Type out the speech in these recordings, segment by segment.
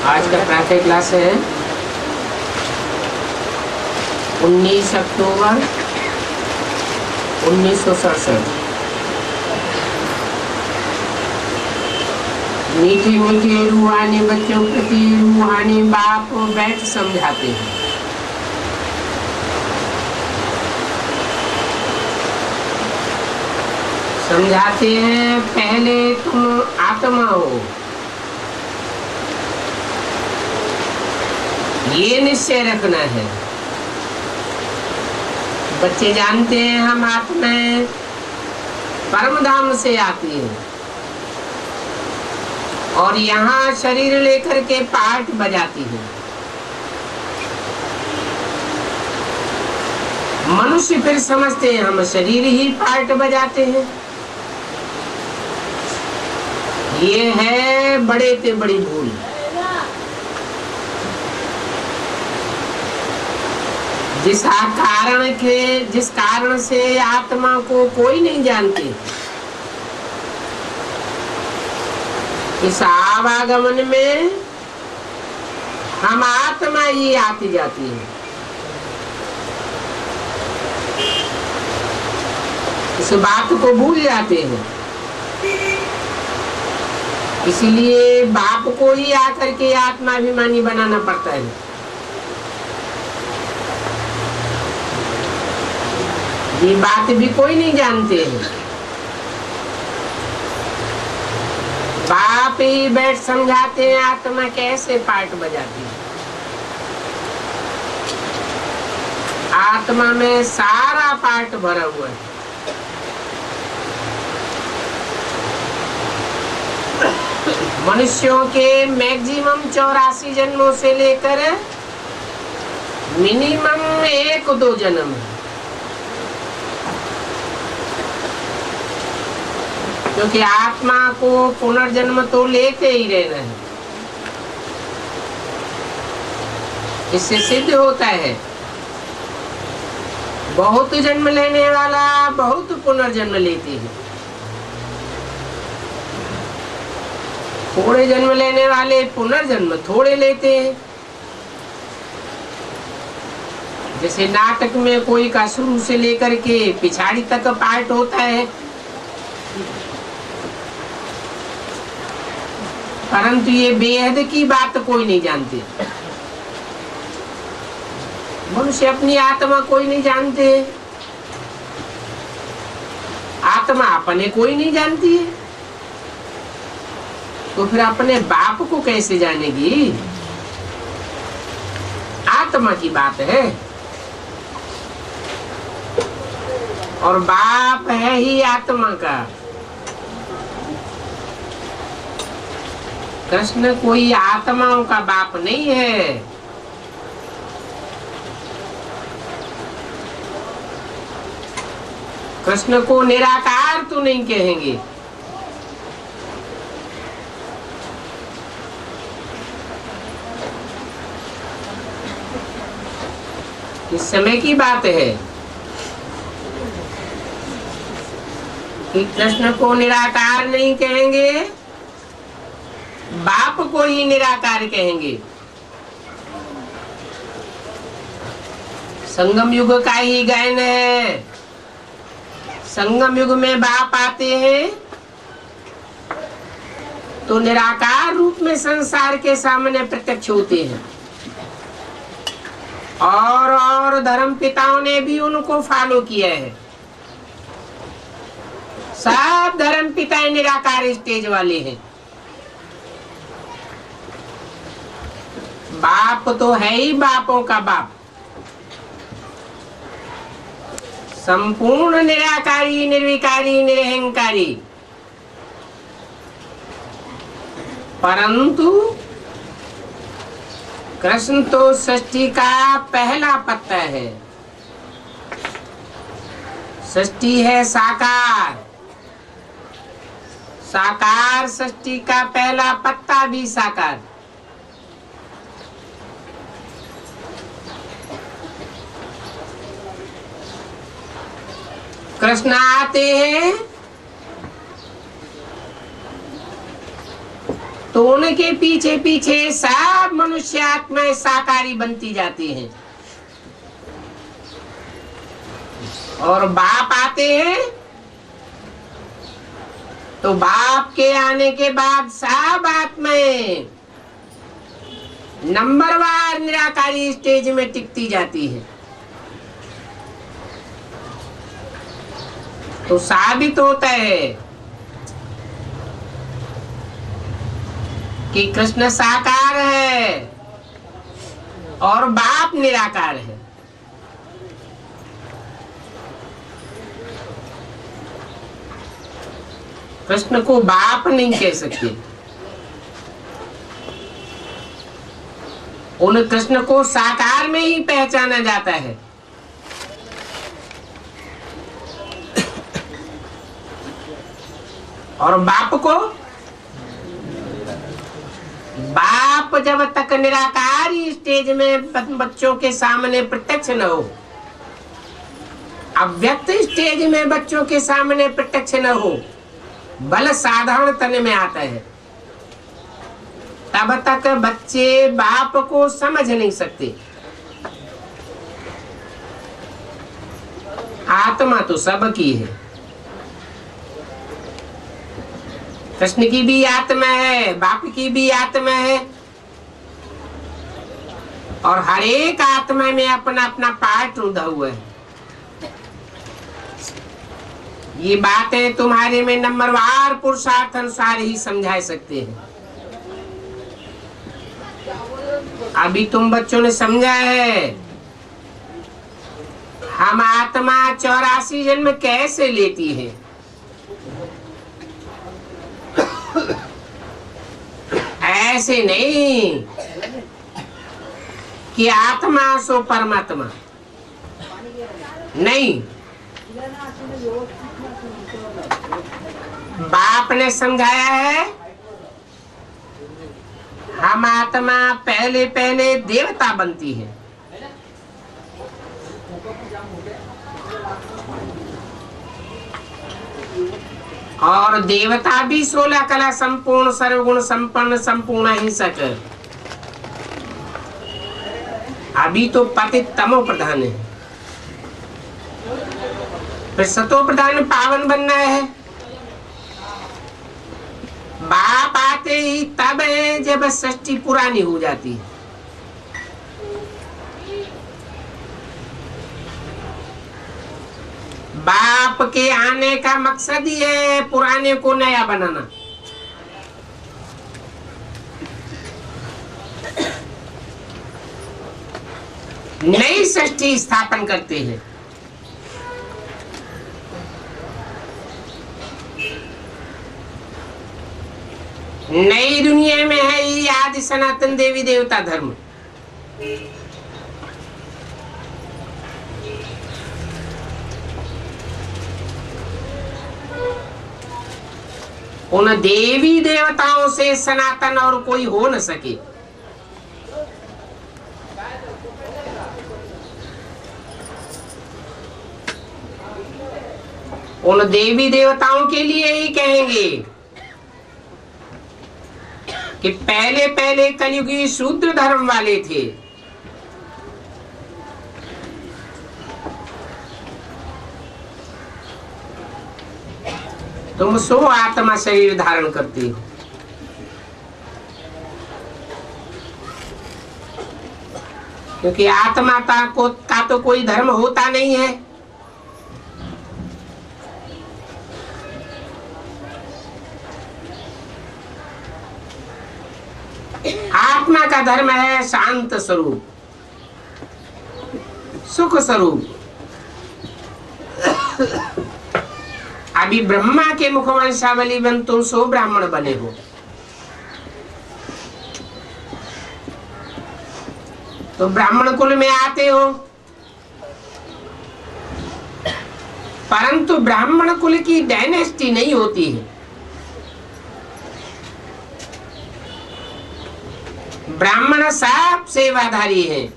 आज का प्रातः क्लास है 19 अक्टूबर 1967। मीठे मीठे रूहानी बच्चों प्रति रूहानी बाप बैठ समझाते हैं। समझाते हैं पहले तुम आत्मा हो, ये निश्चय रखना है। बच्चे जानते हैं हम आत्माएं परम धाम से आती है और यहाँ शरीर लेकर के पाठ बजाती है। मनुष्य फिर समझते हैं हम शरीर ही पाठ बजाते हैं। ये है बड़े से बड़ी भूल। जिस कारण से आत्मा को कोई नहीं जानते, इस आवागमन में हम आत्मा ही आती जाती है। इस बात को भूल जाते हैं, इसलिए बाप को ही आकर के आत्माभिमानी बनाना पड़ता है। ये बात भी कोई नहीं जानते हैं। बाप ही बैठ समझाते हैं आत्मा कैसे पाठ बजाती है। आत्मा में सारा पाठ भरा हुआ है। मनुष्यों के मैक्सिमम 84 जन्मों से लेकर मिनिमम 1-2 जन्म है, क्योंकि आत्मा को पुनर्जन्म तो लेते ही रहना है। इससे सिद्ध होता है बहुत जन्म लेने वाला बहुत पुनर्जन्म लेते हैं, थोड़े जन्म लेने वाले पुनर्जन्म थोड़े लेते हैं। जैसे नाटक में कोई का शुरू से लेकर के पिछाड़ी तक पार्ट होता है, परंतु ये बेहद की बात कोई नहीं जानते। मनुष्य अपनी आत्मा कोई नहीं जानते, आत्मा अपने कोई नहीं जानती है, तो फिर अपने बाप को कैसे जानेगी? आत्मा की बात है और बाप है ही आत्मा का। कृष्ण कोई आत्माओं का बाप नहीं है। कृष्ण को निराकार तो नहीं कहेंगे, इस समय की बात है कि कृष्ण को निराकार नहीं कहेंगे, बाप को ही निराकार कहेंगे। संगम युग का ही गायन है। संगम युग में बाप आते हैं तो निराकार रूप में संसार के सामने प्रत्यक्ष होते हैं और धर्म पिताओं ने भी उनको फॉलो किया है। सब धर्म पिता निराकार स्टेज वाले हैं। बाप तो है ही बापों का बाप, संपूर्ण निराकारी निर्विकारी निरहंकारी। परंतु कृष्ण तो सृष्टि का पहला पत्ता है। सृष्टि है साकार, साकार सृष्टि का पहला पत्ता भी साकार। कृष्ण आते हैं तो उनके पीछे पीछे सब मनुष्य आत्माएं साकारी बनती जाती हैं। और बाप आते हैं तो बाप के आने के बाद सब आत्माएं नंबरवार निराकारी स्टेज में टिकती जाती है। तो साबित होता है कि कृष्ण साकार है और बाप निराकार है। कृष्ण को बाप नहीं कह सकते, उन कृष्ण को साकार में ही पहचाना जाता है। और बाप को, बाप जब तक निराकारी स्टेज में बच्चों के सामने प्रत्यक्ष न हो, अव्यक्त स्टेज में बच्चों के सामने प्रत्यक्ष न हो, बल साधारण तन में आता है, तब तक बच्चे बाप को समझ नहीं सकते। आत्मा तो सबकी है, कृष्ण की भी आत्मा है, बाप की भी आत्मा है, और हर एक आत्मा में अपना अपना पार्ट रुंधा हुआ है। ये बातें तुम्हारे में नंबरवार पुरुषार्थ अनुसार ही समझा सकते हैं। अभी तुम बच्चों ने समझा है हम आत्मा 84 जन्म कैसे लेती है। ऐसे नहीं कि आत्मा सो परमात्मा, नहीं। बाप ने समझाया है हम आत्मा पहले पहले देवता बनती है, और देवता भी 16 कला संपूर्ण सर्वगुण संपन्न संपूर्ण अहिंसक। अभी तो पतित तमो प्रधान है, फिर सतो प्रधान पावन बनना है। बाप आते ही तब है जब सृष्टि पुरानी हो जाती है। बाप के आने का मकसद ही है पुराने को नया बनाना। नई सृष्टि स्थापन करते हैं। नई दुनिया में है ये आदि सनातन देवी देवता धर्म। उन देवी देवताओं से सनातन और कोई हो न सके। उन देवी देवताओं के लिए ही कहेंगे कि पहले पहले कलयुगी शूद्र धर्म वाले थे, तुम सो आत्मा शरीर धारण करते हो। क्योंकि आत्मा का तो कोई धर्म होता नहीं है। आत्मा का धर्म है शांत स्वरूप, सुख स्वरूप। अभी ब्रह्मा के मुखवंशावली बन तुम सो ब्राह्मण बने हो। तो ब्राह्मण कुल में आते हो, परंतु ब्राह्मण कुल की डायनेस्टी नहीं होती है। ब्राह्मण सब सेवाधारी हैं,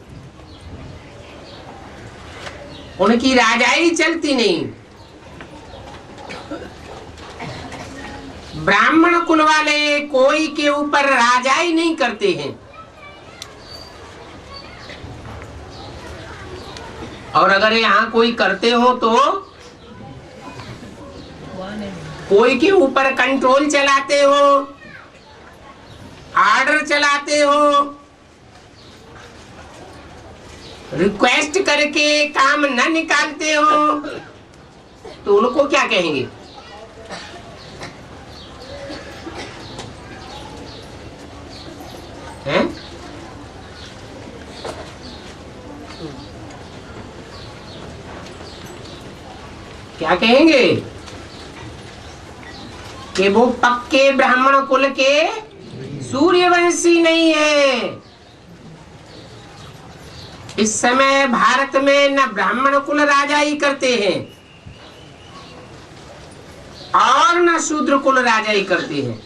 उनकी राजाई चलती नहीं। ब्राह्मण कुल वाले कोई के ऊपर राजाई नहीं करते हैं, और अगर यहाँ कोई करते हो तो कोई के ऊपर कंट्रोल चलाते हो, ऑर्डर चलाते हो, रिक्वेस्ट करके काम न निकालते हो, तो उनको क्या कहेंगे? हैं? क्या कहेंगे? कि वो पक्के ब्राह्मण कुल के सूर्यवंशी नहीं है। इस समय भारत में न ब्राह्मण कुल राजाई करते हैं और न शूद्र कुल राजाई करते हैं,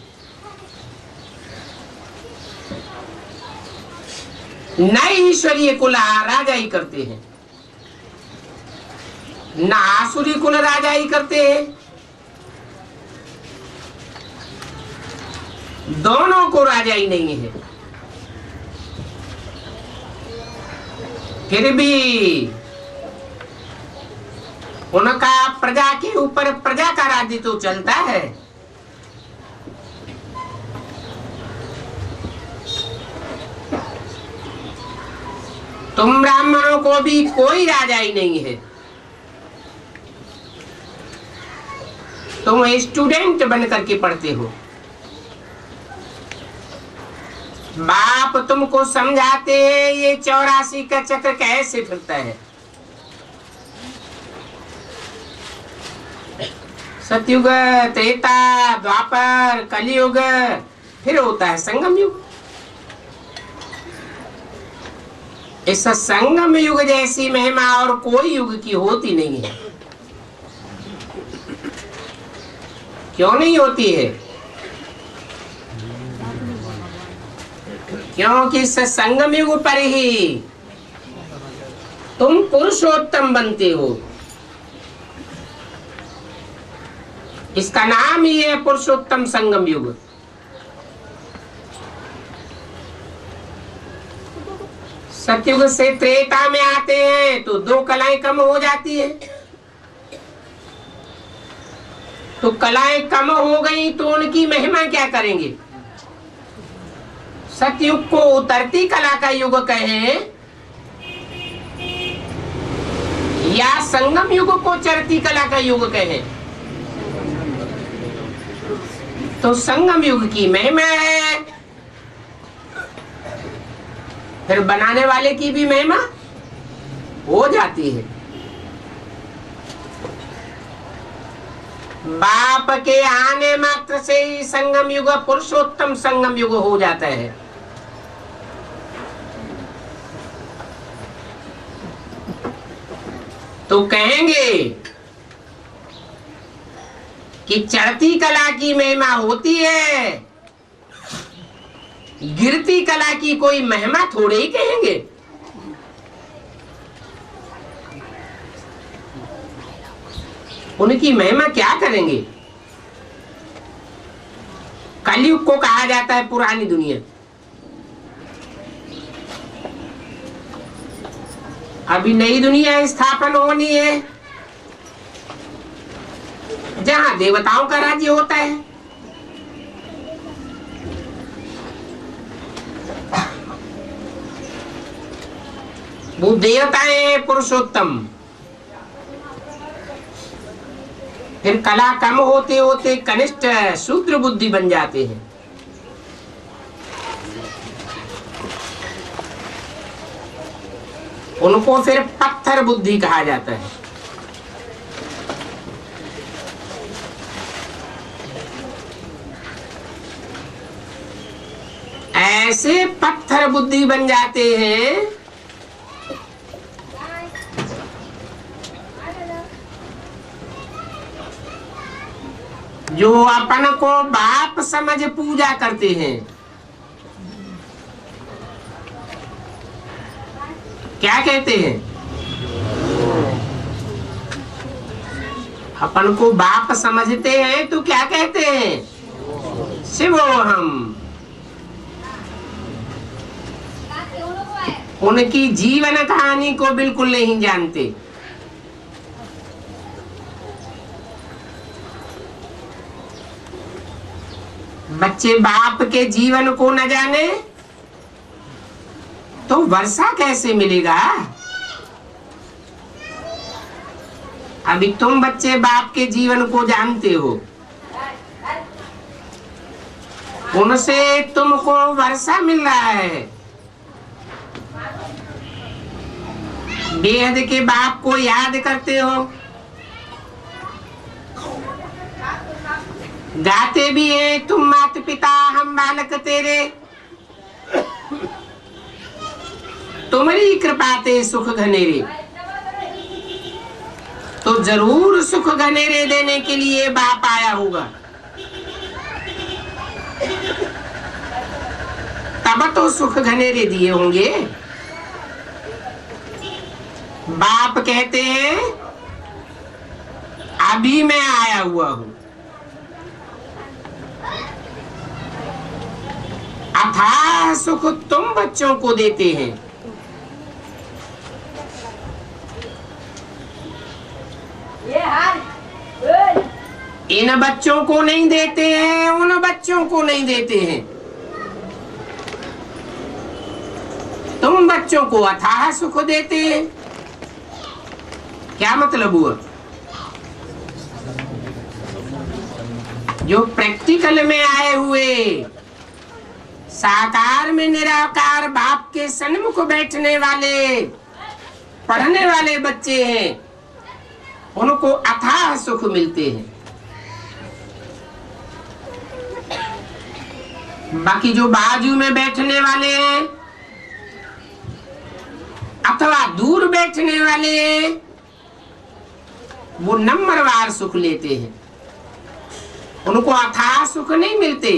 न ईश्वरीय कुल राजाई करते हैं, न आसुरी कुल राजाई करते हैं। दोनों को राजाई नहीं है। फिर भी उनका प्रजा के ऊपर प्रजा का राज्य तो चलता है। तुम ब्राह्मणों को भी कोई राजाई नहीं है। तुम स्टूडेंट बन करके पढ़ते हो। बाप तुमको समझाते हैं ये 84 का चक्र कैसे फिरता है। सतयुग, त्रेता, द्वापर, कलियुग, फिर होता है संगम युग। इस संगम युग जैसी महिमा और कोई युग की होती नहीं है। क्यों नहीं होती है? क्योंकि इस संगम युग पर ही तुम पुरुषोत्तम बनते हो। इसका नाम ही है पुरुषोत्तम संगम युग। सतयुग से त्रेता में आते हैं तो 2 कलाएं कम हो जाती है। तो कलाएं कम हो गई तो उनकी महिमा क्या करेंगे? सतयुग को उतरती कला का युग कहें या संगम युग को चरती कला का युग कहें, तो संगम युग की महिमा है। फिर बनाने वाले की भी महिमा हो जाती है। बाप के आने मात्र से ही संगम युग पुरुषोत्तम संगम युग हो जाता है। तो कहेंगे कि चढ़ती कला की महिमा होती है, गिरती कला की कोई महिमा थोड़े ही कहेंगे। उनकी महिमा क्या करेंगे? कलयुग को कहा जाता है पुरानी दुनिया। अभी नई दुनिया स्थापन होनी है जहां देवताओं का राज्य होता है। वो देवताएं पुरुषोत्तम। फिर कला कम होते होते कनिष्ठ शूद्र बुद्धि बन जाते हैं। उनको फिर पत्थर बुद्धि कहा जाता है। ऐसे पत्थर बुद्धि बन जाते हैं जो अपन को बाप समझ पूजा करते हैं। क्या कहते हैं? अपन को बाप समझते हैं तो क्या कहते हैं? शिवोहम। उनकी जीवन कहानी को बिल्कुल नहीं जानते। बच्चे बाप के जीवन को न जाने तो वर्षा कैसे मिलेगा? अभी तुम बच्चे बाप के जीवन को जानते हो, उनसे तुमको वर्षा मिल रहा है। बेहद के बाप को याद करते हो, गाते भी हैं तुम माता पिता हम बालक तेरे, तुम्हारी कृपा ते सुख घनेरे। तो जरूर सुख घनेरे देने के लिए बाप आया होगा, तब तो सुख घनेरे दिए होंगे। बाप कहते हैं अभी मैं आया हुआ हूं। अथाह सुख तुम बच्चों को देते हैं। इन बच्चों को नहीं देते हैं, उन बच्चों को नहीं देते हैं। तुम बच्चों को अथाह सुख देते हैं। क्या मतलब हुआ? जो प्रैक्टिकल में आए हुए, साकार में निराकार बाप के सन्मुख बैठने वाले, पढ़ने वाले बच्चे हैं, उनको अथाह सुख मिलते हैं। बाकी जो बाजू में बैठने वाले हैं अथवा दूर बैठने वाले हैं, वो नंबरवार सुख लेते हैं, उनको अथाह सुख नहीं मिलते।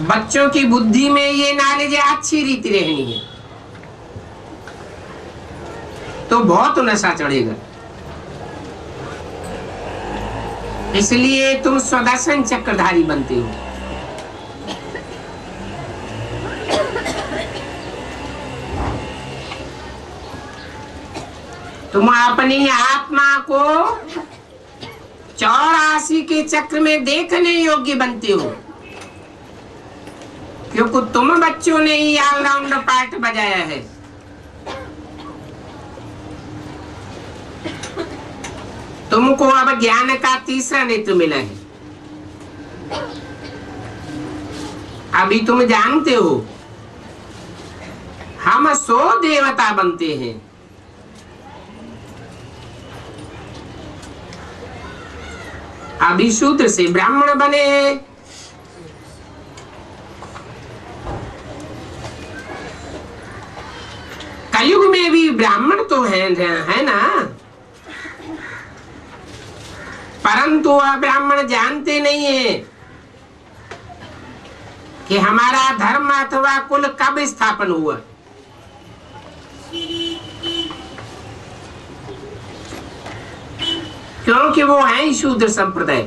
बच्चों की बुद्धि में ये नॉलेज अच्छी रीति रहनी है तो बहुत नशा चढ़ेगा। इसलिए तुम स्वदर्शन चक्रधारी बनते हो। तुम अपनी आत्मा को 84 के चक्र में देखने योग्य बनते हो, क्योंकि तुम बच्चों ने ही ऑलराउंड पार्ट बजाया है। तुमको अब ज्ञान का तीसरा नेत्र मिला है। अभी तुम जानते हो हम 100 देवता बनते हैं। अभी शूद्र से ब्राह्मण बने हैं। कलयुग में भी ब्राह्मण तो है ना, परंतु वह ब्राह्मण जानते नहीं है कि हमारा धर्म अथवा कुल कब स्थापन हुआ। क्योंकि वो है शूद्र संप्रदाय।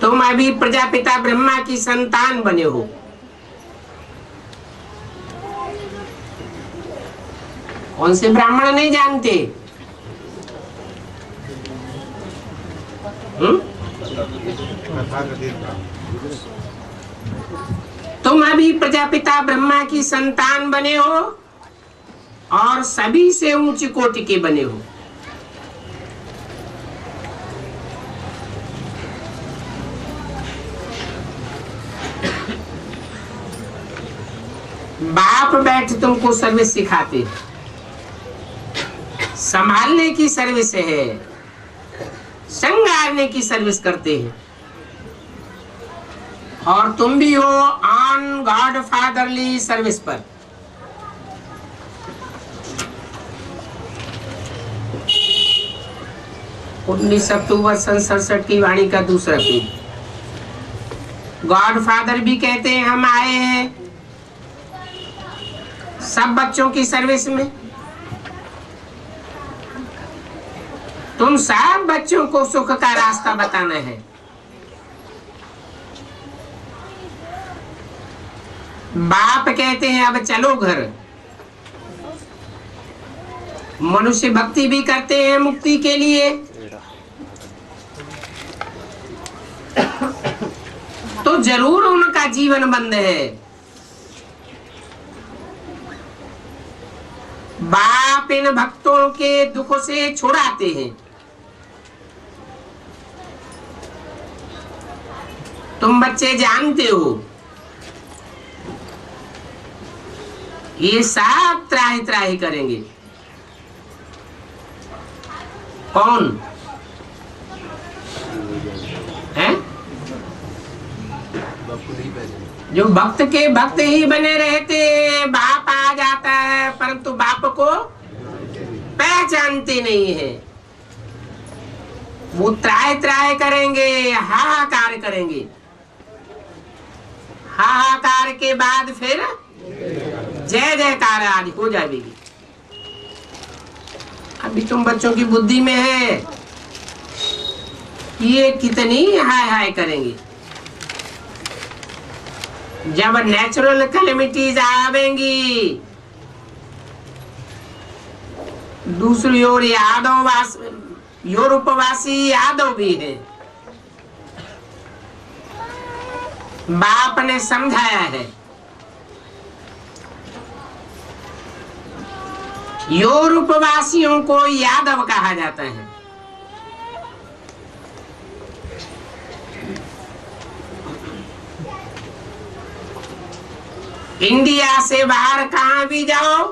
तुम अभी प्रजापिता ब्रह्मा की संतान बने हो। कौन से ब्राह्मण नहीं जानते? तुम अभी प्रजापिता ब्रह्मा की संतान बने हो और सभी से ऊंची कोटि के बने हो। बाप बैठ तुमको सर्विस सिखाते, संभालने की सर्विस है, संगारने की सर्विस करते हैं। और तुम भी हो ऑन गॉड फादरली सर्विस पर। उन्नीस अक्टूबर 1967 की वाणी का दूसरा पेज। गॉड फादर भी कहते हैं हम आए हैं सब बच्चों की सर्विस में। तुम सब बच्चों को सुख का रास्ता बताना है। बाप कहते हैं अब चलो घर। मनुष्य भक्ति भी करते हैं मुक्ति के लिए, तो जरूर उनका जीवन बंद है। बाप इन भक्तों के दुख से छुड़ाते हैं। तुम बच्चे जानते हो ये सब त्राही त्राही करेंगे। कौन है? जो भक्त के भक्त ही बने रहते। बाप आ जाता है परंतु बाप को पहचानते नहीं है। वो त्राय त्राय करेंगे, हाहाकार करेंगे। हाहाकार के बाद फिर जय जयकार आज हो जाएगी। अभी तुम बच्चों की बुद्धि में है ये कितनी हाय हाय करेंगे। जब नेचुरल कैलेमिटीज आवेंगी, दूसरी ओर यूरोपवासी यादव भी है। बाप ने समझाया है यूरोपवासियों को यादव कहा जाता है। इंडिया से बाहर कहां भी जाओ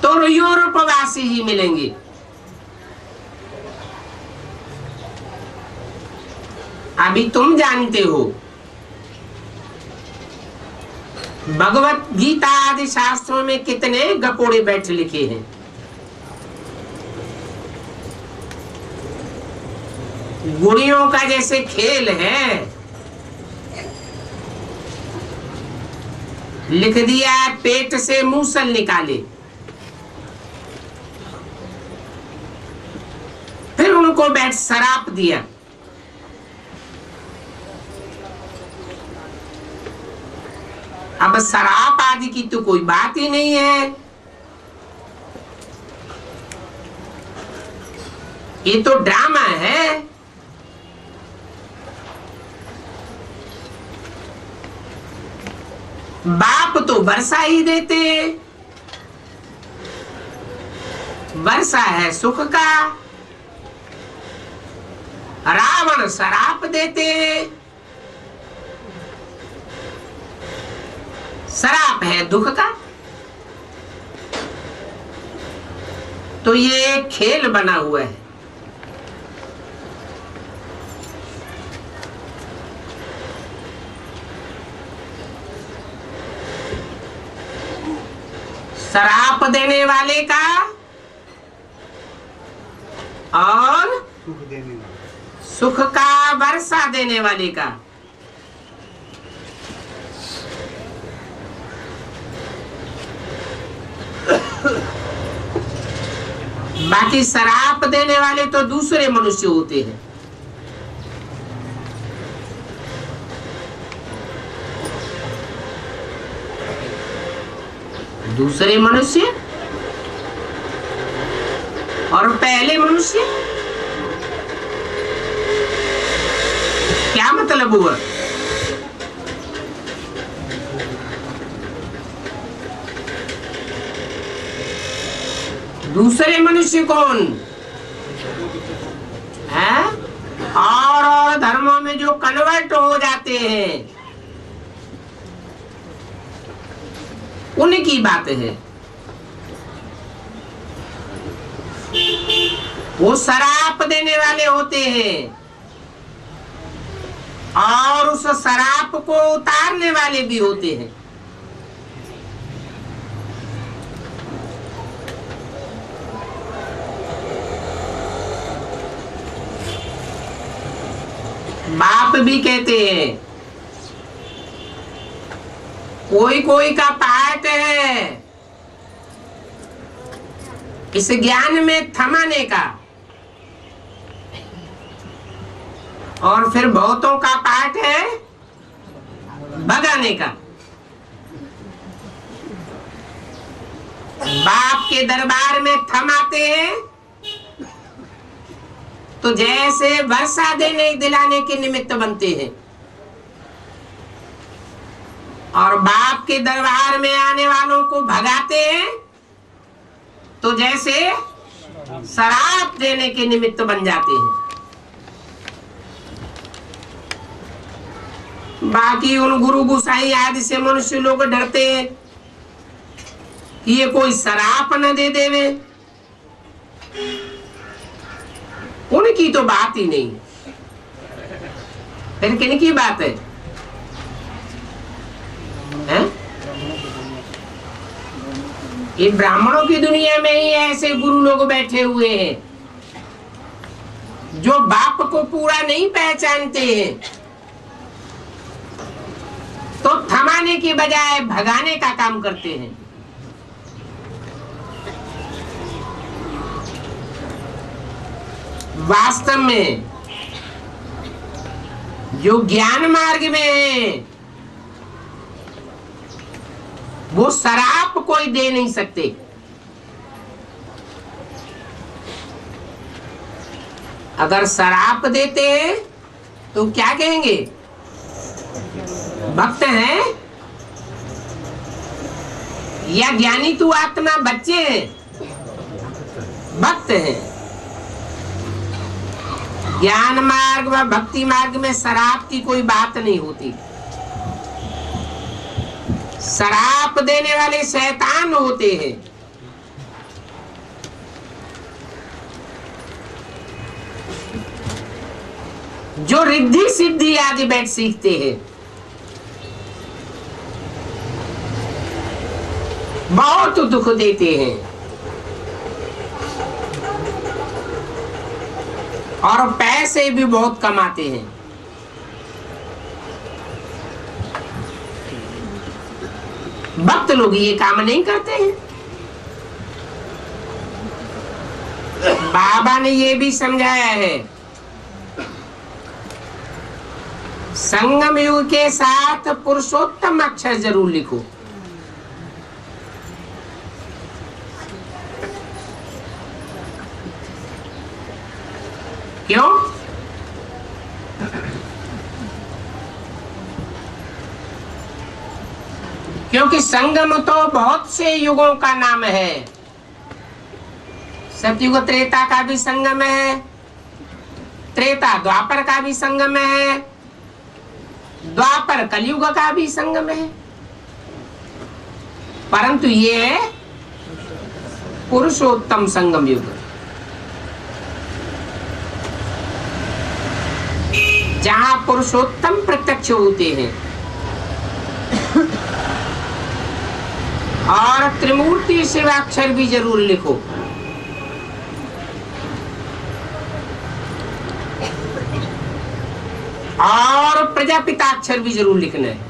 तो यूरोपवासी ही मिलेंगे। अभी तुम जानते हो भगवत गीता आदि शास्त्रों में कितने गपोड़े बैठ लिखे हैं। गुड़ियों का जैसे खेल है, लिख दिया पेट से मूसल निकाले, फिर उनको बैठ शराप दिया। अब शराप आदि की तो कोई बात ही नहीं है। ये तो ड्रामा है। बाप तो वर्षा ही देते, वर्षा है सुख का। रावण शराप देते, शराप है दुख का। तो ये खेल बना हुआ है। शराप देने वाले का और सुख का वर्षा देने वाले का। बाकी शराप देने वाले तो दूसरे मनुष्य होते हैं। दूसरे मनुष्य और पहले मनुष्य, क्या मतलब हुआ? दूसरे मनुष्य कौन है? और धर्मों में जो कन्वर्ट हो जाते हैं उनकी बात है। वो शराप देने वाले होते हैं और उस शराप को उतारने वाले भी होते हैं। बाप भी कहते हैं कोई कोई का पाठ है इस ज्ञान में थमाने का और फिर बहुतों का पाठ है भगाने का। बाप के दरबार में थमाते हैं तो जैसे वर्षा देने दिलाने के निमित्त बनते हैं, और बाप के दरबार में आने वालों को भगाते हैं तो जैसे शराब देने के निमित्त बन जाते हैं। बाकी उन गुरु गुसाई आदि से मनुष्य लोग डरते हैं कि ये कोई शराप न दे देवे, उनकी तो बात ही नहीं। फिर किनकी बात है? ये ब्राह्मणों की दुनिया में ही ऐसे गुरु लोग बैठे हुए हैं जो बाप को पूरा नहीं पहचानते हैं, तो थमाने की बजाय भगाने का काम करते हैं। वास्तव में जो ज्ञान मार्ग में है वो शराप कोई दे नहीं सकते। अगर शराप देते हैं तो क्या कहेंगे? भक्त हैं या ज्ञानी तू आत्मा बच्चे हैं? भक्त हैं। ज्ञान मार्ग व भक्ति मार्ग में शराप की कोई बात नहीं होती। शराप देने वाले शैतान होते हैं। जो रिद्धि सिद्धि आदि बैठ सीखते हैं, बहुत दुख देते हैं और पैसे भी बहुत कमाते हैं। भक्त लोग ये काम नहीं करते हैं। बाबा ने ये भी समझाया है, संगम युग के साथ पुरुषोत्तम अक्षर जरूर लिखो। क्यों? क्योंकि संगम तो बहुत से युगों का नाम है। सतयुग त्रेता का भी संगम है, त्रेता द्वापर का भी संगम है, द्वापर कलयुग का भी संगम है। परंतु ये है पुरुषोत्तम संगम युग, जहां पुरुषोत्तम प्रत्यक्ष होते हैं और त्रिमूर्ति शिवाक्षर भी जरूर लिखो। और प्रजापिताक्षर भी जरूर लिखना है।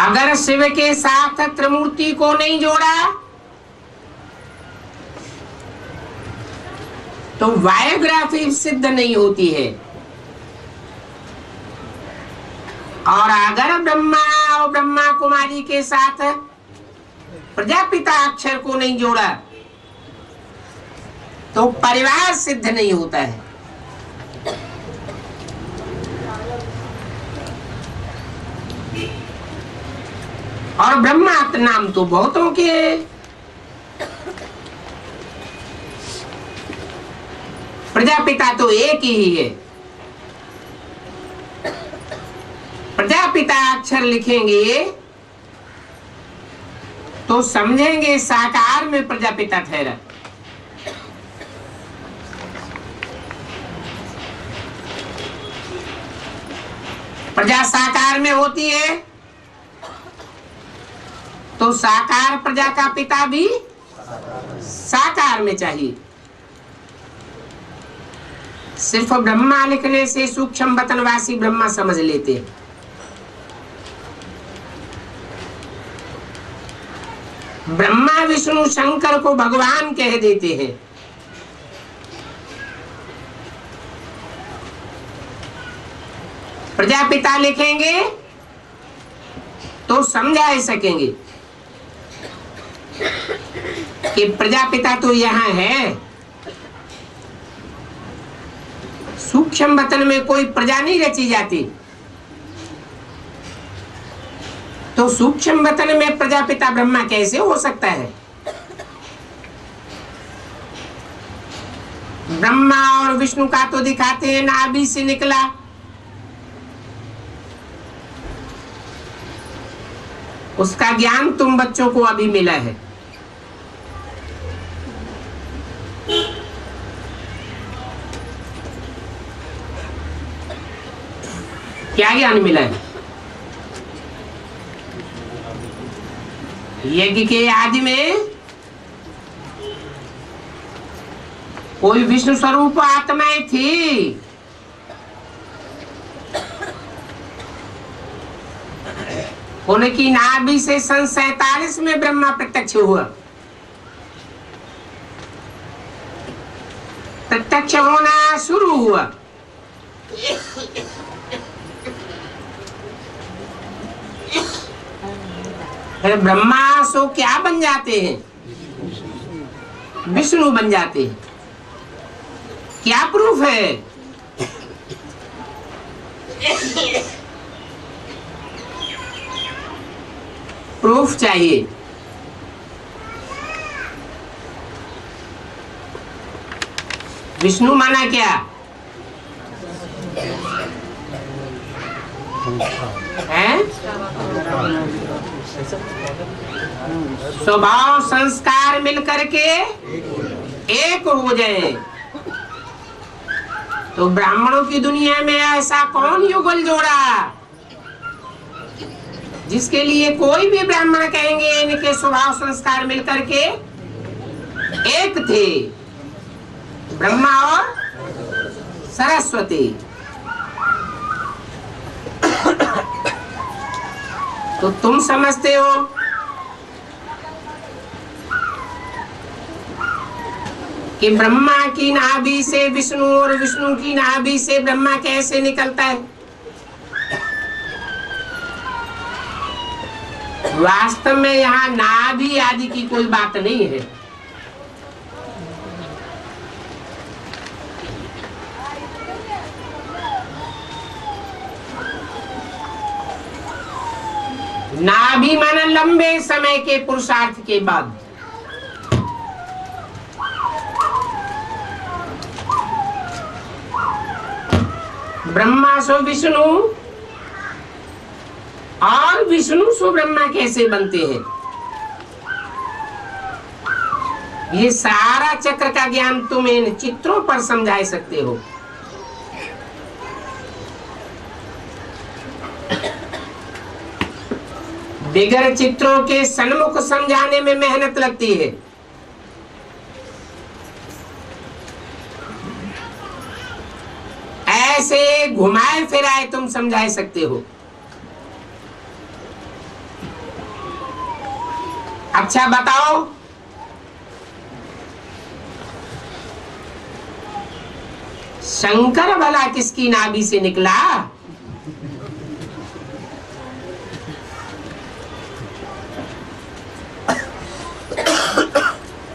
अगर शिव के साथ त्रिमूर्ति को नहीं जोड़ा तो बायोग्राफी सिद्ध नहीं होती है। और अगर ब्रह्मा और ब्रह्मा कुमारी के साथ प्रजापिता अक्षर को नहीं जोड़ा तो परिवार सिद्ध नहीं होता है। और ब्रह्मा नाम तो बहुतों के है, प्रजापिता तो एक ही है। प्रजापिता अक्षर लिखेंगे तो समझेंगे साकार में प्रजापिता ठहरा। प्रजा साकार में होती है तो साकार प्रजा का पिता भी साकार में चाहिए। सिर्फ ब्रह्मा लिखने से सूक्ष्म वतनवासी ब्रह्मा समझ लेते हैं। ब्रह्मा विष्णु शंकर को भगवान कह देते हैं। प्रजापिता लिखेंगे तो समझा सकेंगे कि प्रजापिता तो यहां है, सूक्ष्म वतन में कोई प्रजा नहीं रची जाती, तो सूक्ष्म वतन में प्रजापिता ब्रह्मा कैसे हो सकता है? ब्रह्मा और विष्णु का तो दिखाते हैं नाभि से निकला, उसका ज्ञान तुम बच्चों को अभी मिला है। क्या ज्ञान मिला है? यज्ञ के आदि में कोई विष्णु स्वरूप आत्माएं थी, उनकी नाभि से सन 47 में ब्रह्मा प्रत्यक्ष हुआ। प्रत्यक्ष होना शुरू हुआ। फिर ब्रह्मा सो क्या बन जाते हैं? विष्णु बन जाते हैं। क्या प्रूफ है? प्रूफ चाहिए। विष्णु माना क्या है? स्वभाव संस्कार मिलकर के एक हो जाए। तो ब्राह्मणों की दुनिया में ऐसा कौन युगल जोड़ा जिसके लिए कोई भी ब्राह्मण कहेंगे इनके स्वभाव संस्कार मिलकर के एक थे, ब्रह्मा और सरस्वती। तो तुम समझते हो कि ब्रह्मा की नाभि से विष्णु और विष्णु की नाभि से ब्रह्मा कैसे निकलता है? वास्तव में यहाँ नाभि आदि की कोई बात नहीं है। नाभि माना लंबे समय के पुरुषार्थ के बाद। ब्रह्मा सो विष्णु और विष्णु सो ब्रह्मा कैसे बनते हैं? ये सारा चक्र का ज्ञान तुम इन चित्रों पर समझा सकते हो। बिगर चित्रों के सन्मुख समझाने में मेहनत लगती है। ऐसे घुमाए फिराए तुम समझा सकते हो। अच्छा बताओ, शंकर भला किसकी नाभि से निकला?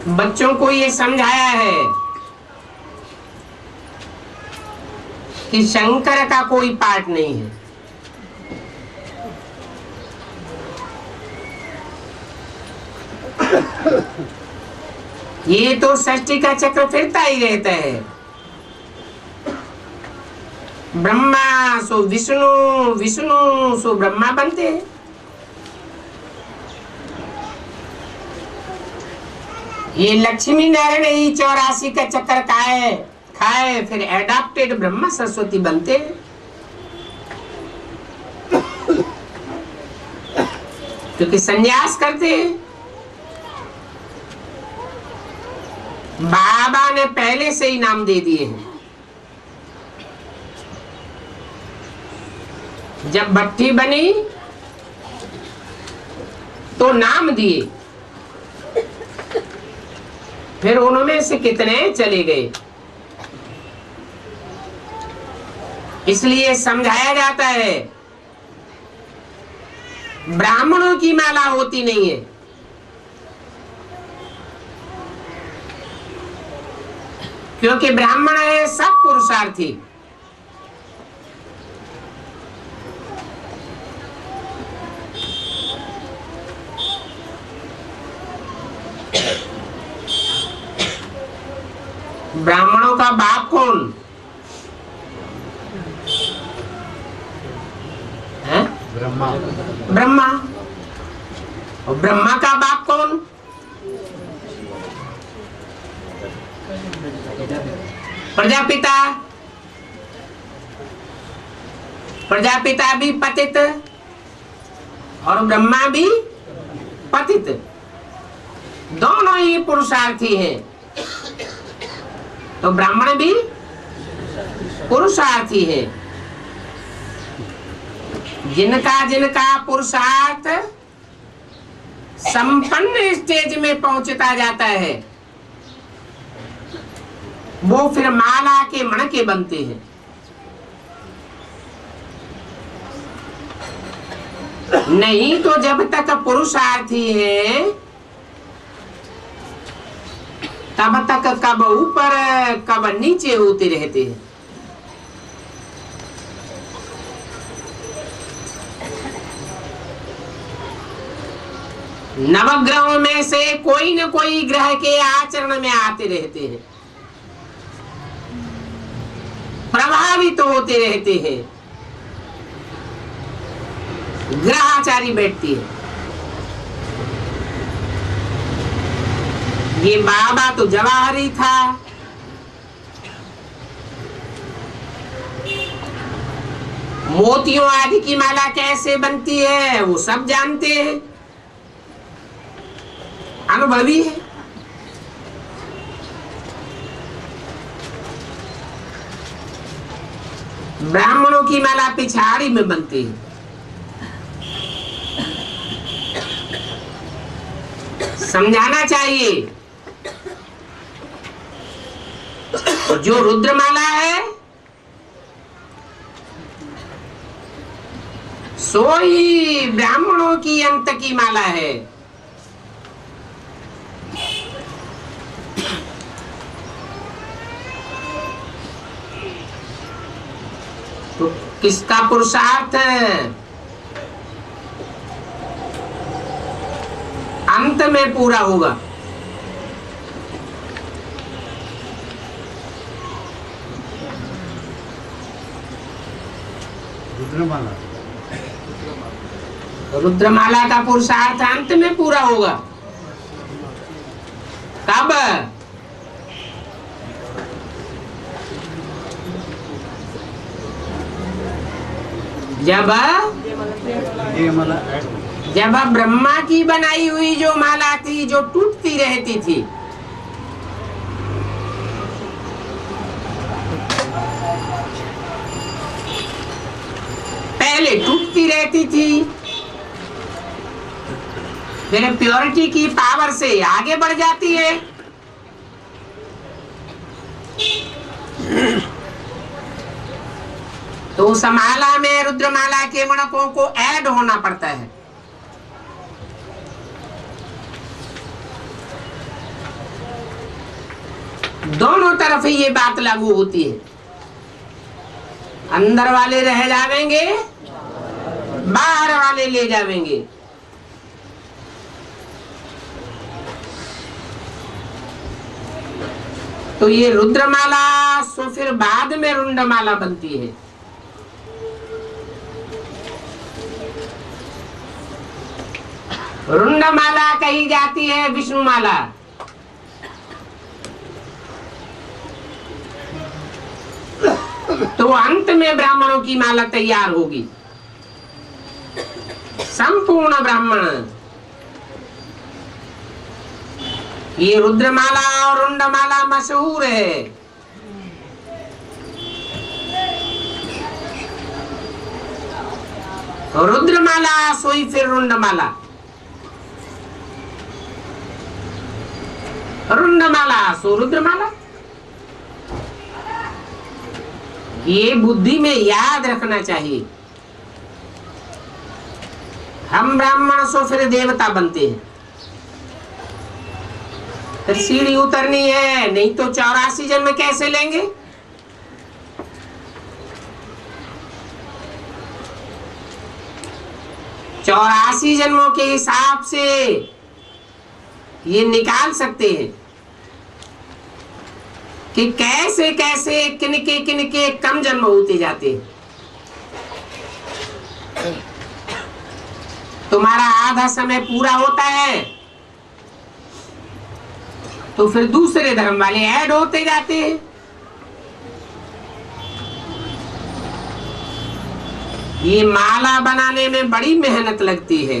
बच्चों को ये समझाया है कि शंकर का कोई पार्ट नहीं है। ये तो सृष्टि का चक्र फिरता ही रहता है। ब्रह्मा सो विष्णु, विष्णु सो ब्रह्मा बनते हैं। ये लक्ष्मी नारायण ही 84 का चक्कर खाए फिर एडाप्टेड ब्रह्मा सरस्वती बनते हैं। क्योंकि संन्यास करते हैं। बाबा ने पहले से ही नाम दे दिए हैं। जब भट्टी बनी तो नाम दिए, फिर उनमें से कितने चले गए। इसलिए समझाया जाता है ब्राह्मणों की माला होती नहीं है, क्योंकि ब्राह्मण है सब पुरुषार्थी। ब्राह्मणों का बाप कौन है? ब्रह्मा। ब्रह्मा। और ब्रह्मा का बाप कौन? प्रजापिता। प्रजापिता भी पतित और ब्रह्मा भी पतित, दोनों ही पुरुषार्थी हैं। तो ब्राह्मण भी पुरुषार्थी है। जिनका जिनका पुरुषार्थ संपन्न स्टेज में पहुंचता जाता है, वो फिर माला के मणके बनते हैं। नहीं तो जब तक पुरुषार्थी है तब तक कब ऊपर कब नीचे होते रहते हैं। नवग्रहों में से कोई न कोई ग्रह के आचरण में आते रहते हैं, प्रभावित होते रहते हैं। ग्रहाचारी बैठती है। ये बाबा तो जवाहरी था, मोतियों आदि की माला कैसे बनती है वो सब जानते हैं, अनुभवी है। ब्राह्मणों की माला पिछाड़ी में बनती है। समझाना चाहिए। और जो रुद्रमाला है सो ही ब्राह्मणों की अंत की माला है। तो किसका पुरुषार्थ अंत में पूरा होगा? रुद्रमाला। रुद्रमाला का पुरुषार्थ अंत में पूरा होगा। कब? जब ब्रह्मा की बनाई हुई जो माला थी, जो टूटती रहती थी, पहले टूटती रहती थी, फिर प्योरिटी की पावर से आगे बढ़ जाती है। तो उस माला में रुद्रमाला के मणकों को ऐड होना पड़ता है। दोनों तरफ ही ये बात लागू होती है। अंदर वाले रह जावेंगे, बाहर वाले ले जावेंगे। तो ये रुद्रमाला सो फिर बाद में रुंडमाला बनती है। रुंडमाला कही जाती है विष्णुमाला। तो अंत में ब्राह्मणों की माला तैयार होगी, संपूर्ण ब्राह्मण। ये रुद्रमाला और रुंडमाला मशहूर है। रुद्रमाला सोई फिर रुंडमाला। रुंडमाला सो रुद्रमाला। ये बुद्धि में याद रखना चाहिए। हम ब्राह्मण सो फिर देवता बनते हैं, फिर सीढ़ी उतरनी है, नहीं तो 84 जन्म कैसे लेंगे। चौरासी जन्मों के हिसाब से ये निकाल सकते हैं कि कैसे कैसे किनके कम जन्म होते जाते हैं। तुम्हारा आधा समय पूरा होता है तो फिर दूसरे धर्म वाले ऐड होते जाते हैं। ये माला बनाने में बड़ी मेहनत लगती है।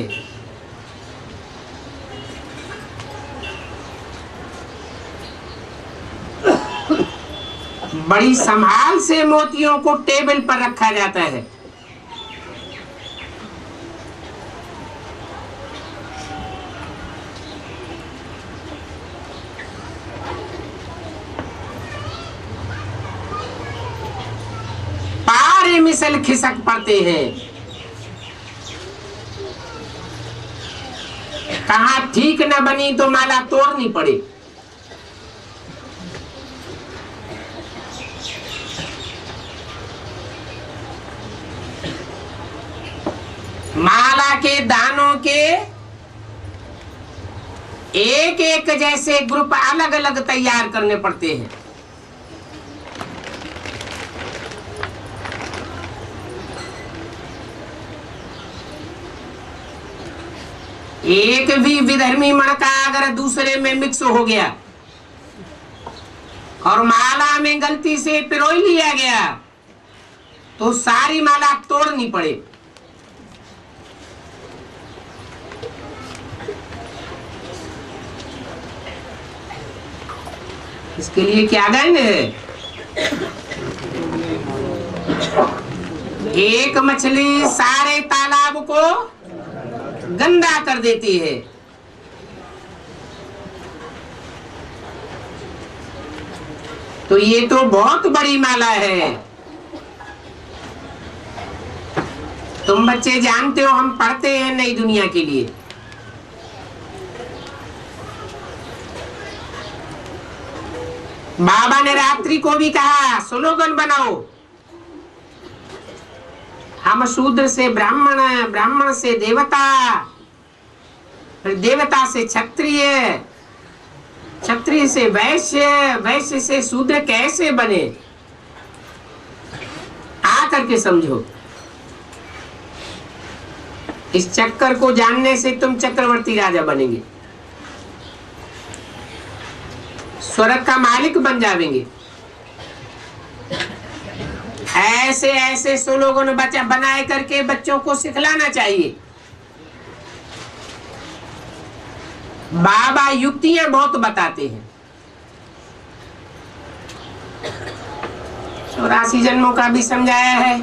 बड़ी संभाल से मोतियों को टेबल पर रखा जाता है। पारे मिसल खिसक पड़ते हैं। कहाँ ठीक न बनी तो माला तोड़नी पड़े। माला के दानों के एक एक जैसे ग्रुप अलग अलग तैयार करने पड़ते हैं। एक भी विधर्मी मण का अगर दूसरे में मिक्स हो गया और माला में गलती से पिरोई लिया गया तो सारी माला तोड़नी पड़े। इसके लिए क्या गैन है? एक मछली सारे तालाब को गंदा कर देती है। तो ये तो बहुत बड़ी माला है। तुम बच्चे जानते हो हम पढ़ते हैं नई दुनिया के लिए। बाबा ने रात्रि को भी कहा स्लोगन बनाओ, हम शूद्र से ब्राह्मण, ब्राह्मण से देवता, फिर देवता से क्षत्रिय, क्षत्रिय से वैश्य, वैश्य से शूद्र कैसे बने, आकर के समझो। इस चक्कर को जानने से तुम चक्रवर्ती राजा बनेंगे, स्वर्ग का मालिक बन जाएंगे। ऐसे ऐसे स्लोगन बच्चा बनाए करके बच्चों को सिखलाना चाहिए। बाबा युक्तियां बहुत बताते हैं। 84 जन्मों का भी समझाया है।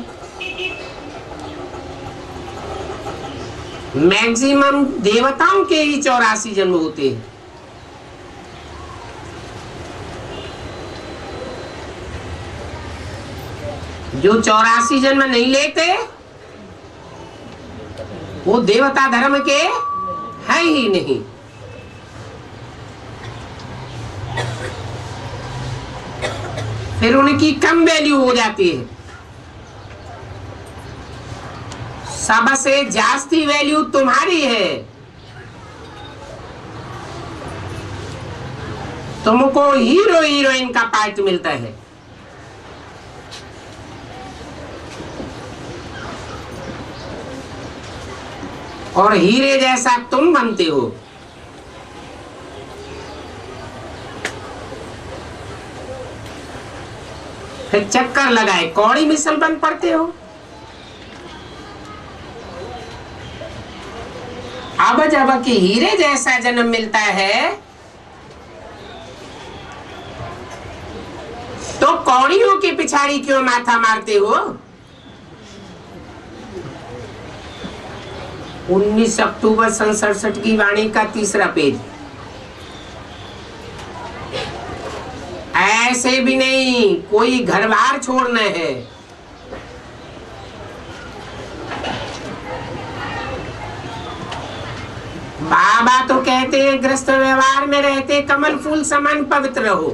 मैक्सिमम देवताओं के ही 84 जन्म होते हैं। जो 84 जन्म नहीं लेते वो देवता धर्म के है ही नहीं। फिर उनकी कम वैल्यू हो जाती है। सबसे जास्ती वैल्यू तुम्हारी है। तुमको हीरो हीरोइन का पार्ट मिलता है। और हीरे जैसा तुम बनते हो। फिर चक्कर लगाए कौड़ी मिसल बन पड़ते हो। अब जब कि हीरे जैसा जन्म मिलता है तो कौड़ियों की पिछाड़ी क्यों माथा मारते हो? 19 अक्टूबर सन 67 की वाणी का 3रा पेज। पैसे भी नहीं, कोई घर बार छोड़ना है। बाबा तो कहते हैं गृहस्थ व्यवहार में रहते कमल फूल समान पवित्र रहो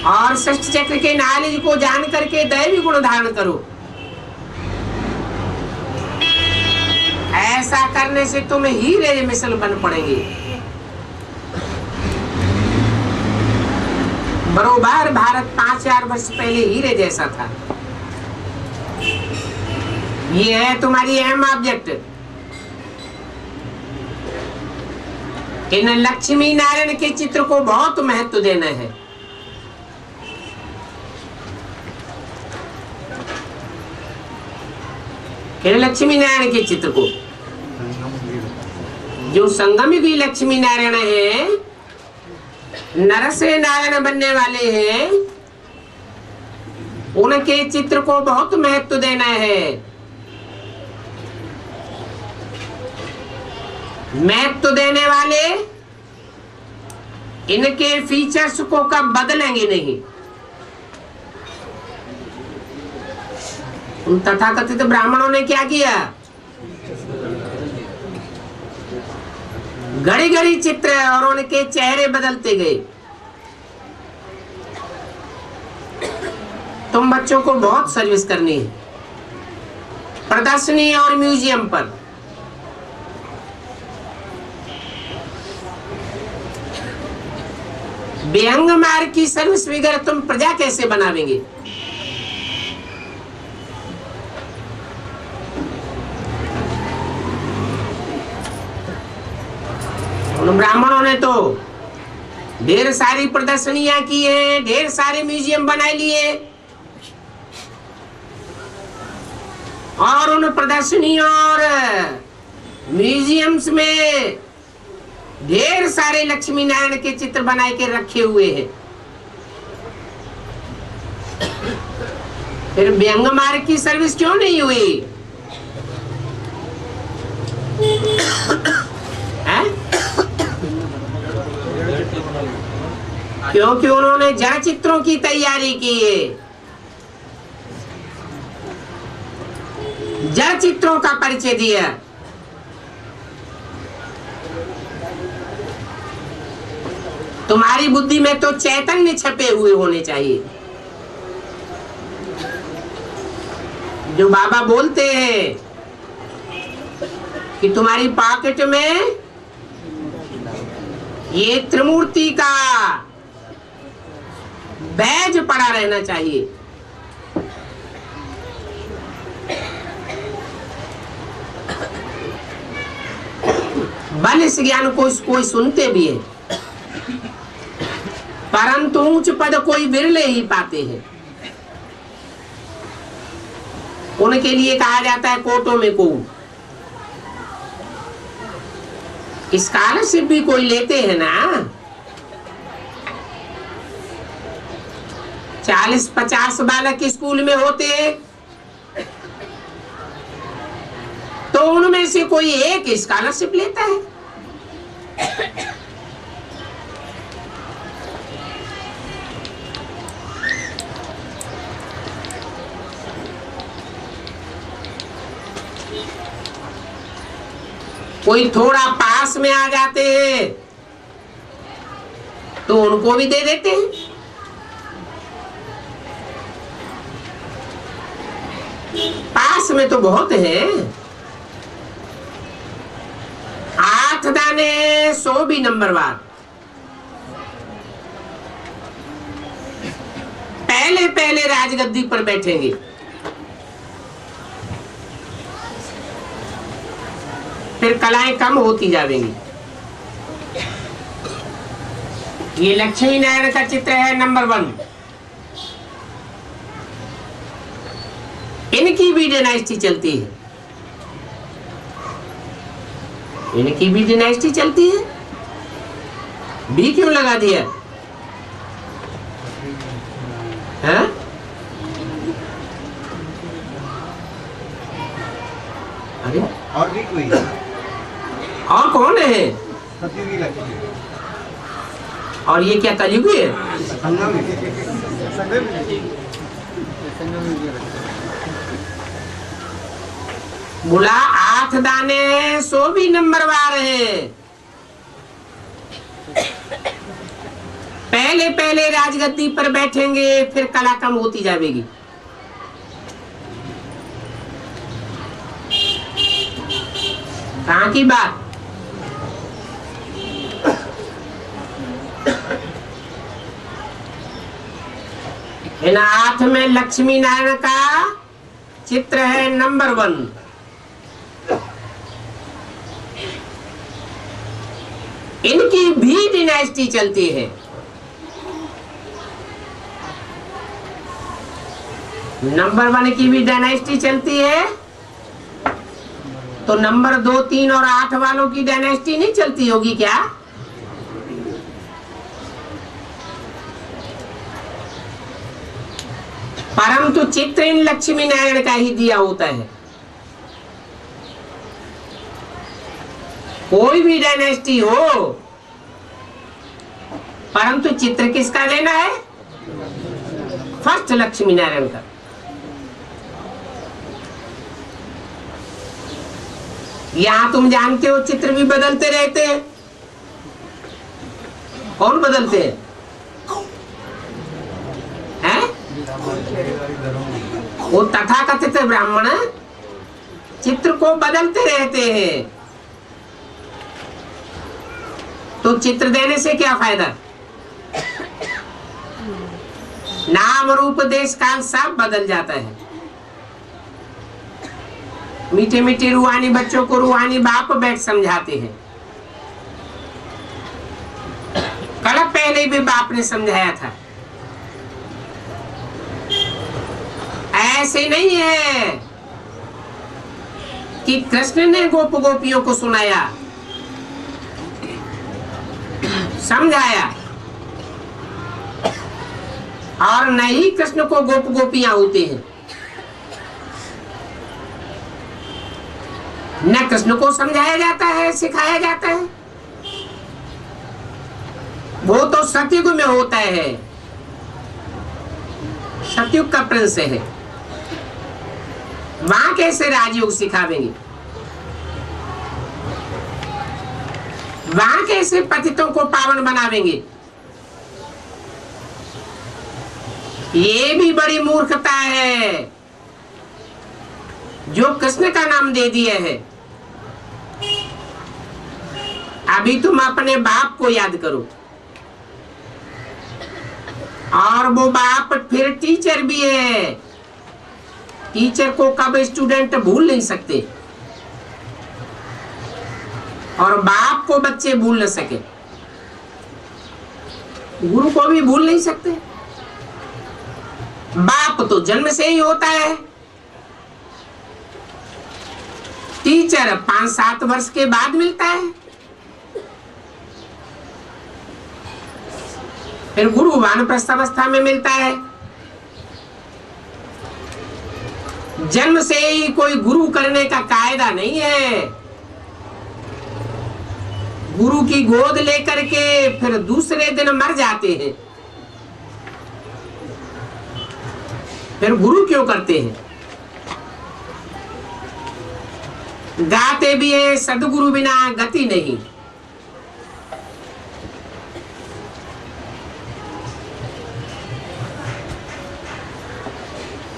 और षष्ठ चक्र के नॉलेज को जान करके दैवी गुण धारण करो। ऐसा करने से तुम हीरे मिसल बन पड़ेंगे। बरोबर भारत 5000 वर्ष पहले हीरे जैसा था। ये है तुम्हारी अहम ऑब्जेक्ट। इन लक्ष्मी नारायण के चित्र को बहुत महत्व देना है। इन लक्ष्मी नारायण के चित्र को, जो संगम युगी लक्ष्मी नारायण है, नर से नारायण बनने वाले हैं, उनके चित्र को बहुत महत्व देना है। महत्व देने वाले इनके फीचर्स को कब बदलेंगे नहीं। उन तथाकथित ब्राह्मणों ने क्या किया, घड़ी घड़ी चित्र और उनके चेहरे बदलते गए। तुम बच्चों को बहुत सर्विस करनी है प्रदर्शनी और म्यूजियम पर। व्यंग मार्ग की सर्विस वगैरह तुम प्रजा कैसे बनावेंगे। उन ब्राह्मणों ने तो ढेर सारी प्रदर्शनियां की हैं, ढेर सारे म्यूजियम बना लिए और उन प्रदर्शनियों और म्यूजियम्स में ढेर सारे लक्ष्मी नारायण के चित्र बनाए के रखे हुए हैं। फिर व्यंग मार्ग की सर्विस क्यों नहीं हुई है? क्योंकि उन्होंने जड़ चित्रों की तैयारी की है। जड़ चित्रों का परिचय दिया। तुम्हारी बुद्धि में तो चैतन्य छपे हुए होने चाहिए। जो बाबा बोलते हैं कि तुम्हारी पॉकेट में ये त्रिमूर्ति का बैज पड़ा रहना चाहिए। बल इस ज्ञान को कोई सुनते भी है, परंतु उच्च पद कोई बिरले ही पाते हैं। उनके लिए कहा जाता है कोटों में को। स्कॉलरशिप भी कोई लेते हैं ना, 40-50 बालक स्कूल में होते, तो उनमें से कोई एक स्कॉलरशिप लेता है। कोई थोड़ा पास में आ जाते हैं तो उनको भी दे देते हैं। पास में तो बहुत है, 8 दाने 100 भी नंबरवार। पहले पहले राजगद्दी पर बैठेंगे, फिर कलाएं कम होती जाएंगी। ये लक्ष्मी नारायण का चित्र है नंबर 1। इनकी भी डायनेस्टी चलती है, इनकी भी डायनेस्टी चलती है। भी क्यों लगा दिया है? अरे और भी कोई और कौन है? सतयुगी लक्ष्मी। और ये क्या कलयुग है? बोला 8 दाने हैं, 100 भी नंबरवार है। पहले पहले राजगद्दी पर बैठेंगे, फिर कला कम होती जाएगी। कहाँ की बात? इन 8 में लक्ष्मी नारायण का चित्र है नंबर 1। इनकी भी डिनाइस्टी चलती है। नंबर 1 की भी डायनेस्टी चलती है, तो नंबर 2, 3 और 8 वालों की डायनेस्टी नहीं चलती होगी क्या? परंतु चित्र इन लक्ष्मी नारायण का ही दिया होता है। कोई भी डायनेस्टी हो, परंतु चित्र किसका लेना है? फर्स्ट लक्ष्मी नारायण का। यहां तुम जानते हो चित्र भी बदलते रहते हैं। कौन बदलते हैं? वो तथाकथित ब्राह्मण चित्र को बदलते रहते हैं। तो चित्र देने से क्या फायदा? नाम रूप देश काल सब बदल जाता है। मीठे मीठे रूहानी बच्चों को रूहानी बाप बैठ समझाते हैं। कल पहले भी बाप ने समझाया था। ऐसे नहीं है कि कृष्ण ने गोप गोपियों को सुनाया, समझाया, और नहीं कृष्ण को गोप गोपियां होते हैं। न कृष्ण को समझाया जाता है, सिखाया जाता है। वो तो सतयुग में होता है, सतयुग का प्रिंस है। वहां कैसे राजयोग सिखावेंगे? वहां कैसे पतितों को पावन बनावेंगे? ये भी बड़ी मूर्खता है जो कृष्ण का नाम दे दिए है। अभी तुम अपने बाप को याद करो, और वो बाप फिर टीचर भी है। टीचर को कब स्टूडेंट भूल नहीं सकते, और बाप को बच्चे भूल न सके, गुरु को भी भूल नहीं सकते। बाप तो जन्म से ही होता है, टीचर 5-7 वर्ष के बाद मिलता है। फिर गुरु वानप्रस्थावस्था में मिलता है। जन्म से ही कोई गुरु करने का कायदा नहीं है। गुरु की गोद लेकर के फिर दूसरे दिन मर जाते हैं। फिर गुरु क्यों करते हैं? गाते भी है सदगुरु बिना गति नहीं।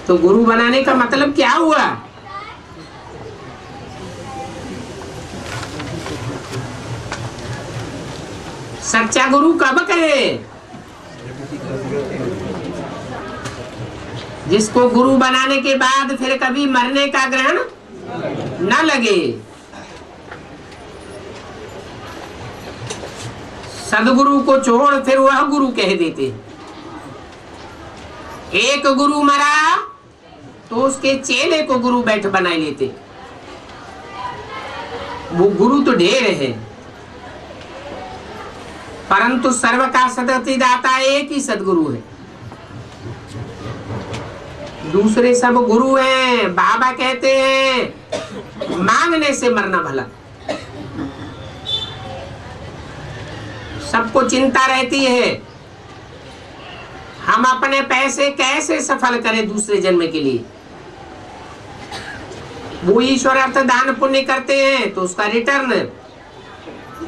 तो गुरु बनाने का मतलब क्या हुआ? सच्चा गुरु कब कहे? जिसको गुरु बनाने के बाद फिर कभी मरने का ग्रहण न लगे। सदगुरु को छोड़ फिर वह गुरु कह देते। एक गुरु मरा तो उसके चेले को गुरु बैठ बनाए लेते। वो गुरु तो ढेर है, परंतु सर्व का सदगति दाता एक ही सदगुरु है। दूसरे सब गुरु हैं। बाबा कहते हैं मांगने से मरना भला। सबको चिंता रहती है हम अपने पैसे कैसे सफल करें दूसरे जन्म के लिए। वो ईश्वर अर्थ दान पुण्य करते हैं तो उसका रिटर्न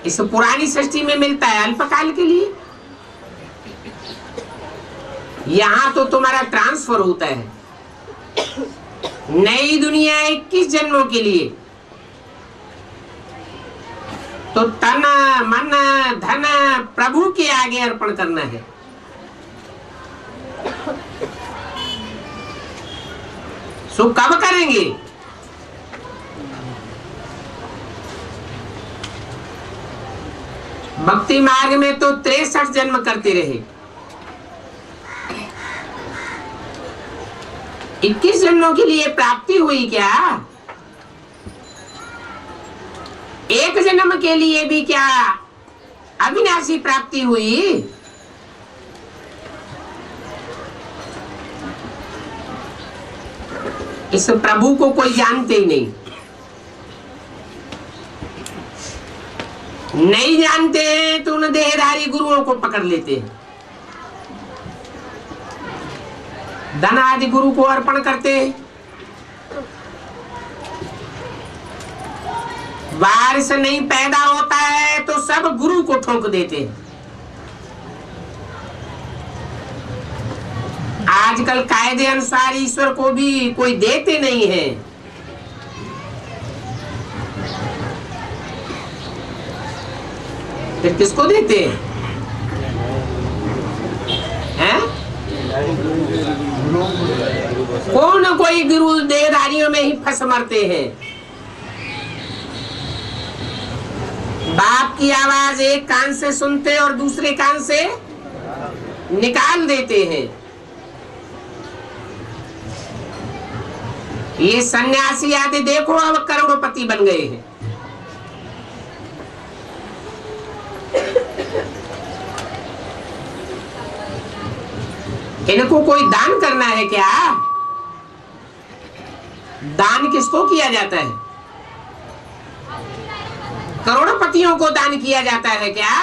इस पुरानी सृष्टि में मिलता है अल्पकाल के लिए। यहां तो तुम्हारा ट्रांसफर होता है नई दुनिया 21 जन्मों के लिए। तो तन मन धन प्रभु के आगे अर्पण करना है। सो कब करेंगे? भक्ति मार्ग में तो 63 जन्म करते रहे। 21 जन्मों के लिए प्राप्ति हुई क्या? एक जन्म के लिए भी क्या अविनाशी प्राप्ति हुई? इस प्रभु को कोई जानते ही नहीं जानते हैं तो उन देहधारी गुरुओं को पकड़ लेते हैं, धन आदि गुरु को अर्पण करते हैं। वारिस नहीं पैदा होता है तो सब गुरु को ठोक देते हैं। आजकल कायदे अनुसार ईश्वर को भी कोई देते नहीं है। फिर किसको देते हैं? कौन कोई गुरु देहधारियों में ही फंस मरते हैं। बाप की आवाज एक कान से सुनते और दूसरे कान से निकाल देते हैं। ये सन्यासी आदि देखो अब करोड़पति बन गए हैं। इनको कोई दान करना है क्या? दान किसको किया जाता है? करोड़पतियों को दान किया जाता है क्या?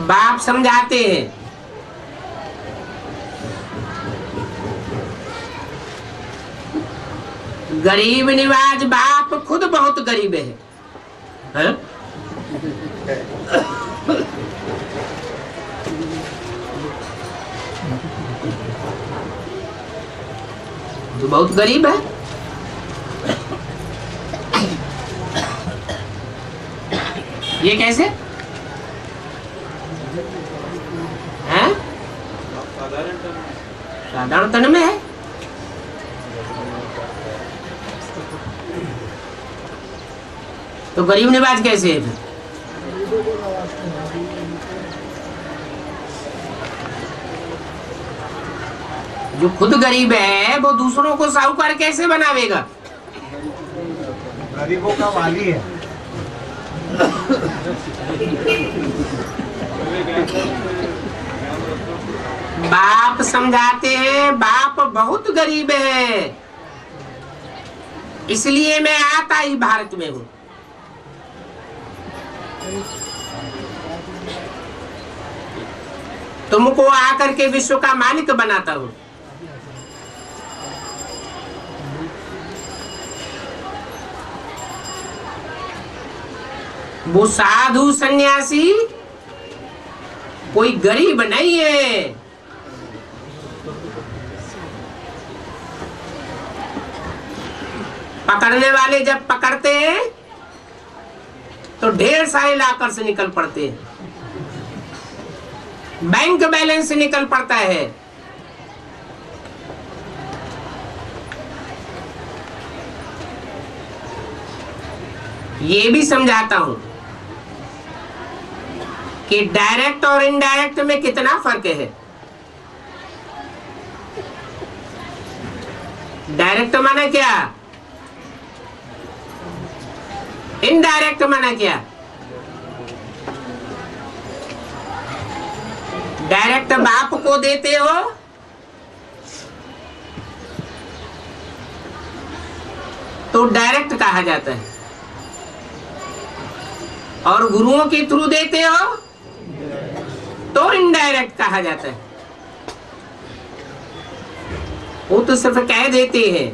बाप समझाते हैं गरीब निवाज बाप खुद बहुत गरीब है? तो बहुत गरीब है। ये कैसे हैं? साधारण तन में है। तो गरीब निवाज कैसे है? जो खुद गरीब है वो दूसरों को साहूकार कैसे बनावेगा? गरीबों का वाली है। बाप समझाते हैं बाप बहुत गरीब है, इसलिए मैं आता ही भारत में हूं। तुमको आकर के विश्व का मालिक बनाता हूं। वो साधु सन्यासी कोई गरीब नहीं है। पकड़ने वाले जब पकड़ते हैं तो ढेर सारे लाकर से निकल पड़ते हैं, बैंक बैलेंस से निकल पड़ता है। ये भी समझाता हूं कि डायरेक्ट और इनडायरेक्ट में कितना फर्क है। डायरेक्ट माना क्या, इनडायरेक्ट माना क्या? डायरेक्ट बाप को देते हो तो डायरेक्ट कहा जाता है, और गुरुओं के थ्रू देते हो तो इनडायरेक्ट कहा जाता है। वो तो सिर्फ कह देते हैं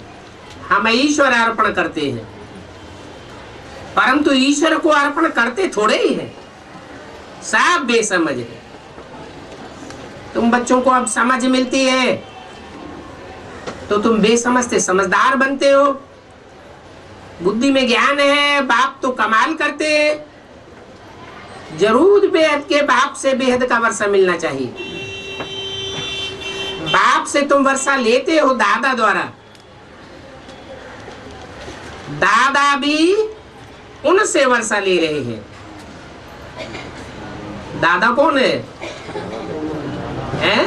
हम ईश्वर अर्पण करते हैं, परंतु ईश्वर को अर्पण करते थोड़े ही है, साफ बेसमझ है। तुम बच्चों को अब समझ मिलती है तो तुम बेसमझ से समझदार बनते हो, बुद्धि में ज्ञान है। बाप तो कमाल करते हैं, जरूर बेहद के बाप से बेहद का वर्षा मिलना चाहिए। बाप से तुम वर्षा लेते हो दादा द्वारा, दादा भी उनसे वर्षा ले रहे हैं। दादा कौन है? हैं?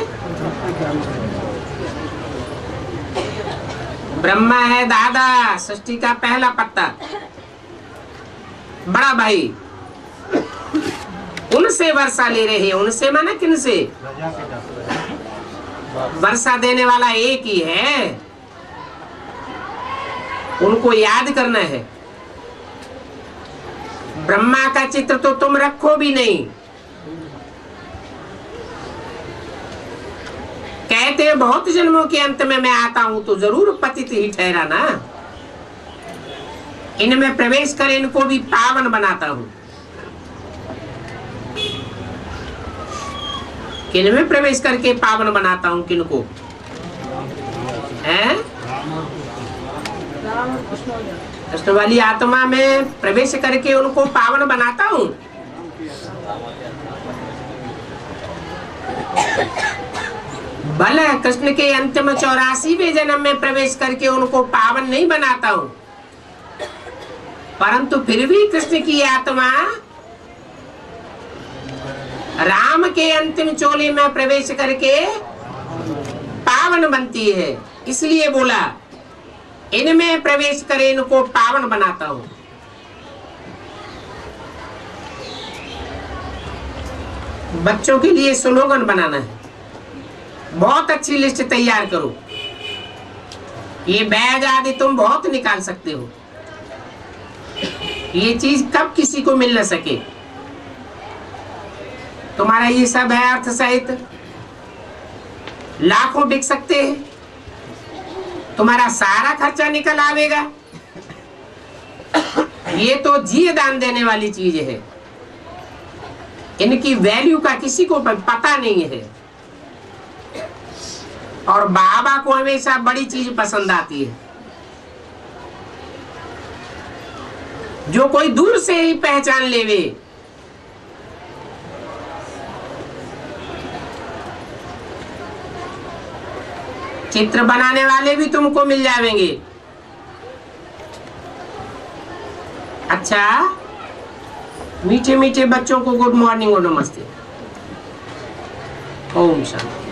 ब्रह्मा है दादा, सृष्टि का पहला पत्ता, बड़ा भाई। उनसे वर्षा ले रहे हैं। उनसे माना किन से? वर्षा देने वाला एक ही है, उनको याद करना है। ब्रह्मा का चित्र तो तुम रखो भी नहीं। कहते हैं बहुत जन्मों के अंत में मैं आता हूं तो जरूर पतित ही ठहरा ना। इनमें प्रवेश कर इनको भी पावन बनाता हूं। किनमें प्रवेश करके पावन बनाता हूं? किनको? हैं? कृष्ण वाली आत्मा में प्रवेश करके उनको पावन बनाता हूं। भले कृष्ण के अंतिम 84वें जन्म में प्रवेश करके उनको पावन नहीं बनाता हूं, परंतु फिर भी कृष्ण की आत्मा राम के अंतिम चोले में प्रवेश करके पावन बनती है। इसलिए बोला इनमें प्रवेश करे इनको पावन बनाता हूं। बच्चों के लिए स्लोगन बनाना है, बहुत अच्छी लिस्ट तैयार करो। ये बैग आदि तुम बहुत निकाल सकते हो, ये चीज कब किसी को मिल न सके। तुम्हारा ये सब है अर्थ सहित, लाखों बिक सकते हैं, तुम्हारा सारा खर्चा निकल आवेगा। ये तो जी दान देने वाली चीज है, इनकी वैल्यू का किसी को पता नहीं है। और बाबा को हमेशा बड़ी चीज पसंद आती है, जो कोई दूर से ही पहचान लेवे। चित्र बनाने वाले भी तुमको मिल जाएंगे। अच्छा, मीठे मीठे बच्चों को गुड मॉर्निंग और नमस्ते। ओम शांति।